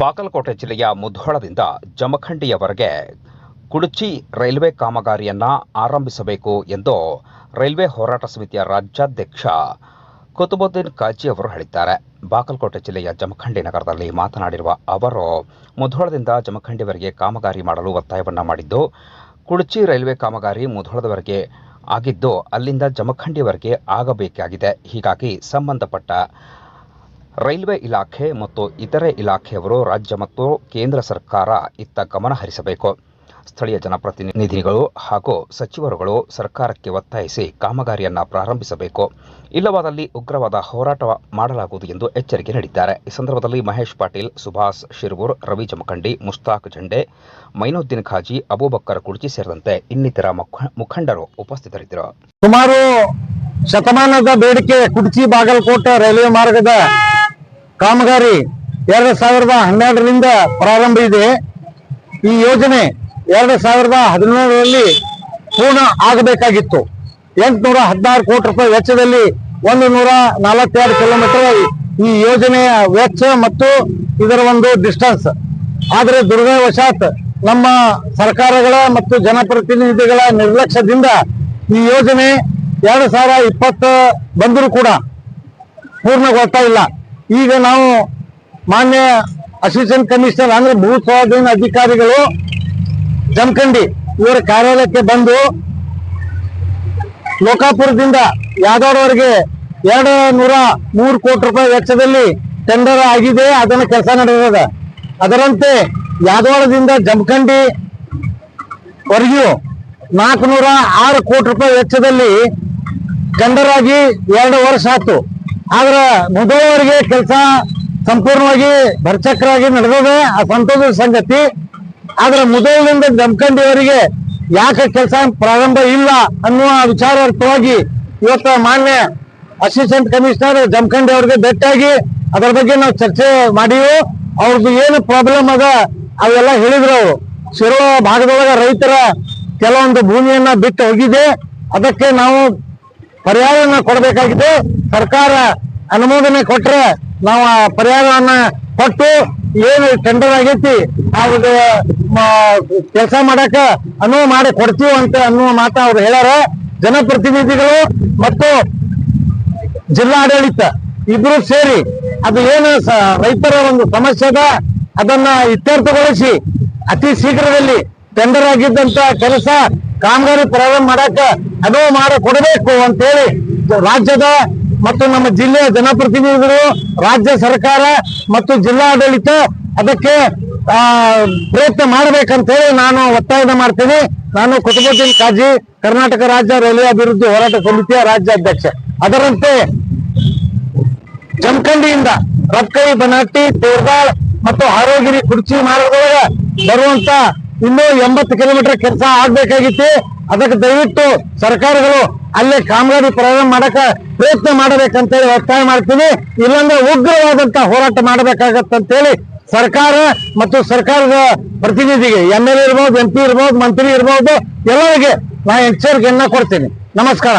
ಬಾಗಲಕೋಟೆ ಜಿಲ್ಲೆಯ ಮುಧೋಳದಿಂದ ಜಮಖಂಡಿಯವರೆಗೆ ಕುಡಚಿ ರೈಲ್ವೆ ಕಾಮಗಾರಿಯನ್ನು ಆರಂಭಿಸಬೇಕು ಎಂದು ರೈಲ್ವೆ ಹೋರಾಟ ಸಮಿತಿಯ ರಾಜ್ಯಾಧ್ಯಕ್ಷ ಕುತುಬುದ್ದೀನ್ ಕಾಜಿ ಅವರು ಹೇಳಿದ್ದಾರೆ. ಬಾಗಲಕೋಟೆ ಜಿಲ್ಲೆಯ ಜಮಖಂಡಿ ನಗರದಲ್ಲಿ ಮಾತನಾಡಿರುವ ಅವರು, ಮುಧೋಳದಿಂದ ಜಮಖಂಡಿವರೆಗೆ ಕಾಮಗಾರಿ ಮಾಡಲು ಒತ್ತಾಯವನ್ನು ಮಾಡಿದ್ದು, ಕುಡಚಿ ರೈಲ್ವೆ ಕಾಮಗಾರಿ ಮುಧೋಳದವರೆಗೆ ಆಗಿದ್ದು ಅಲ್ಲಿಂದ ಜಮಖಂಡಿವರೆಗೆ ಆಗಬೇಕಾಗಿದೆ. ಹೀಗಾಗಿ ಸಂಬಂಧಪಟ್ಟ ರೈಲ್ವೆ ಇಲಾಖೆ ಮತ್ತು ಇತರೆ ಇಲಾಖೆಯವರು ರಾಜ್ಯ ಮತ್ತು ಕೇಂದ್ರ ಸರ್ಕಾರ ಇತ್ತ ಗಮನ ಹರಿಸಬೇಕು. ಸ್ಥಳೀಯ ಜನಪ್ರತಿನಿಧಿಗಳು ಹಾಗೂ ಸಚಿವರುಗಳು ಸರ್ಕಾರಕ್ಕೆ ಒತ್ತಾಯಿಸಿ ಕಾಮಗಾರಿಯನ್ನು ಪ್ರಾರಂಭಿಸಬೇಕು. ಇಲ್ಲವಾದಲ್ಲಿ ಉಗ್ರವಾದ ಹೋರಾಟ ಮಾಡಲಾಗುವುದು ಎಂದು ಎಚ್ಚರಿಕೆ ನೀಡಿದ್ದಾರೆ. ಈ ಸಂದರ್ಭದಲ್ಲಿ ಮಹೇಶ್ ಪಾಟೀಲ್, ಸುಭಾಷ್ ಶಿರೂರ್, ರವಿ ಜಮಖಂಡಿ, ಮುಷ್ತಾಕ್ ಜಂಡೆ, ಮೈನುದ್ದೀನ್ ಖಾಜಿ, ಅಬೂಬಕ್ಕರ್ ಕುಡ್ಚಿ ಸೇರಿದಂತೆ ಇನ್ನಿತರ ಮುಖಂಡರು ಉಪಸ್ಥಿತರಿದ್ದರು. ಸುಮಾರು ಶತಮಾನದ ಬೇಡಿಕೆ ಕುಡ್ಚಿ ಬಾಗಲಕೋಟೆ ರೈಲ್ವೆ ಮಾರ್ಗದ ಕಾಮಗಾರಿ 2012ರಿಂದ ಪ್ರಾರಂಭ ಇದೆ. ಈ ಯೋಜನೆ 2017ರಲ್ಲಿ ಪೂರ್ಣ ಆಗಬೇಕಾಗಿತ್ತು. 816 ಕೋಟಿ ರೂಪಾಯಿ ವೆಚ್ಚದಲ್ಲಿ 142 ಕಿಲೋಮೀಟರ್ ಈ ಯೋಜನೆಯ ವೆಚ್ಚ ಮತ್ತು ಇದರ ಒಂದು ಡಿಸ್ಟೆನ್ಸ್. ಆದರೆ ದುರ್ದೈವಶಾತ್ ನಮ್ಮ ಸರ್ಕಾರಗಳ ಮತ್ತು ಜನಪ್ರತಿನಿಧಿಗಳ ನಿರ್ಲಕ್ಷ್ಯದಿಂದ ಈ ಯೋಜನೆ 2020 ಬಂದರೂ ಕೂಡ ಪೂರ್ಣಗೊಳ್ತಾ ಇಲ್ಲ. ಈಗ ನಾವು ಮಾನ್ಯ ಅಸಿಸ್ಟೆಂಟ್ ಕಮಿಷನರ್ ಅಂದ್ರೆ ಭೂ ಸ್ವಾಧೀನ ಅಧಿಕಾರಿಗಳು ಜಮಖಂಡಿ ಇವರ ಕಾರ್ಯಾಲಯಕ್ಕೆ ಬಂದು ಲೋಕಾಪುರದಿಂದ ಯಾದವಾಡವರೆಗೆ 203 ಕೋಟಿ ರೂಪಾಯಿ ವೆಚ್ಚದಲ್ಲಿ ಟೆಂಡರ್ ಆಗಿದೆ, ಅದನ್ನು ಕೆಲಸ ನಡೆದಿದೆ. ಅದರಂತೆ ಯಾದವಾಡದಿಂದ ಜಮಖಂಡಿ ವರೆಗೂ 406 ಕೋಟಿ ರೂಪಾಯಿ ವೆಚ್ಚದಲ್ಲಿ ಟೆಂಡರ್ ಆಗಿ 2 ವರ್ಷ ಆಯ್ತು. ಆದ್ರೆ ಮುಧೋಳವರೆಗೆ ಕೆಲಸ ಸಂಪೂರ್ಣವಾಗಿ ಭರ್ಚಕ್ರಾಗಿ ನಡೆದಿದೆ, ಆ ಸಂತೋಷದ ಸಂಗತಿ. ಆದ್ರೆ ಮುಧೋಳದಿಂದ ಜಮಖಂಡಿಯವರೆಗೆ ಯಾಕೆ ಕೆಲಸ ಪ್ರಾರಂಭ ಇಲ್ಲ ಅನ್ನುವ ವಿಚಾರಾರ್ಥವಾಗಿ ಇವತ್ತು ಮಾನ್ಯ ಅಸಿಸ್ಟೆಂಟ್ ಕಮಿಷನರ್ ಜಮಖಂಡಿ ಅವರಿಗೆ ಭೇಟಿಯಾಗಿ ಅದರ ಬಗ್ಗೆ ನಾವು ಚರ್ಚೆ ಮಾಡಿವು. ಅವ್ರದ್ದು ಏನು ಪ್ರಾಬ್ಲಮ್ ಅದ ಅವೆಲ್ಲ ಹೇಳಿದ್ರು. ಅವರು ಶಿರುವ ಭಾಗದೊಳಗ ರೈತರ ಕೆಲವೊಂದು ಭೂಮಿಯನ್ನ ಬಿಟ್ಟು ಹೋಗಿದೆ, ಅದಕ್ಕೆ ನಾವು ಪರಿಹಾರವನ್ನ ಕೊಡಬೇಕಾಗಿದೆ. ಸರ್ಕಾರ ಅನುಮೋದನೆ ಕೊಟ್ರೆ ನಾವು ಆ ಪರಿಹಾರವನ್ನ ಕೊಟ್ಟು ಏನು ಟೆಂಡರ್ ಆಗೈತಿ ಅವ್ರಿಗೆ ಕೆಲಸ ಮಾಡಕ ಅನುವು ಮಾಡಿ ಕೊಡ್ತೀವಿ ಅಂತ ಅನ್ನುವ ಮಾತ ಅವ್ರು ಹೇಳ್ಯಾರ. ಜನಪ್ರತಿನಿಧಿಗಳು ಮತ್ತು ಜಿಲ್ಲಾಡಳಿತ ಇಬ್ರು ಸೇರಿ ಅದು ಏನು ರೈತರ ಒಂದು ಸಮಸ್ಯೆ ಅದ ಅದನ್ನ ಇತ್ಯರ್ಥಗೊಳಿಸಿ ಅತಿ ಶೀಘ್ರದಲ್ಲಿ ಟೆಂಡರ್ ಆಗಿದ್ದಂತ ಕೆಲಸ ಕಾಮಗಾರಿ ಪ್ರಾರಂಭ ಮಾಡಕ ಅನುವು ಮಾಡಿ ಕೊಡಬೇಕು ಅಂತೇಳಿ ರಾಜ್ಯದ ಮತ್ತು ನಮ್ಮ ಜಿಲ್ಲೆಯ ಜನಪ್ರತಿನಿಧಿಗಳು, ರಾಜ್ಯ ಸರ್ಕಾರ ಮತ್ತು ಜಿಲ್ಲಾಡಳಿತ ಅದಕ್ಕೆ ಪ್ರಯತ್ನ ಮಾಡಬೇಕಂತ ಹೇಳಿ ನಾನು ಒತ್ತಾಯ ಮಾಡ್ತೀನಿ. ನಾನು ಕುತುಬುದ್ದೀನ್ ಕಾಜಿ, ಕರ್ನಾಟಕ ರಾಜ್ಯ ರೈಲ್ವೆ ಅಭಿವೃದ್ಧಿ ಹೋರಾಟ ಸಮಿತಿಯ ರಾಜ್ಯಾಧ್ಯಕ್ಷ. ಅದರಂತೆ ಜಮಖಂಡಿಯಿಂದ ರತ್ಕೈ, ಬನಹಟ್ಟಿ, ತೋರ್ದಾಳ್ ಮತ್ತು ಹಾರೋಗಿರಿ ಕುಡ್ಚಿ ಮಾರ್ಗದೊಳಗ ಬರುವಂತ ಇನ್ನೂ 80 ಕಿಲೋಮೀಟರ್ ಕೆಲಸ ಆಗ್ಬೇಕಾಗಿತ್ತು. ಅದಕ್ಕೆ ದಯವಿಟ್ಟು ಸರ್ಕಾರಗಳು ಅಲ್ಲೇ ಕಾಮಗಾರಿ ಪ್ರಾರಂಭ ಮಾಡಕ ಪ್ರಯತ್ನ ಮಾಡಬೇಕಂತೇಳಿ ಒತ್ತಾಯ ಮಾಡ್ತೀನಿ. ಇಲ್ಲಾಂದ್ರೆ ಉಗ್ರವಾದಂತ ಹೋರಾಟ ಮಾಡಬೇಕಾಗತ್ತಂತೇಳಿ ಸರ್ಕಾರ ಮತ್ತು ಸರ್ಕಾರದ ಪ್ರತಿನಿಧಿಗೆ MLA ಇರ್ಬೋದು, MP ಇರ್ಬೋದು, ಮಂತ್ರಿ ಇರ್ಬೋದು, ಎಲ್ಲರಿಗೆ ನಾ ಎಚ್ಚರಿಕೆಯನ್ನ ಕೊಡ್ತೀನಿ. ನಮಸ್ಕಾರ.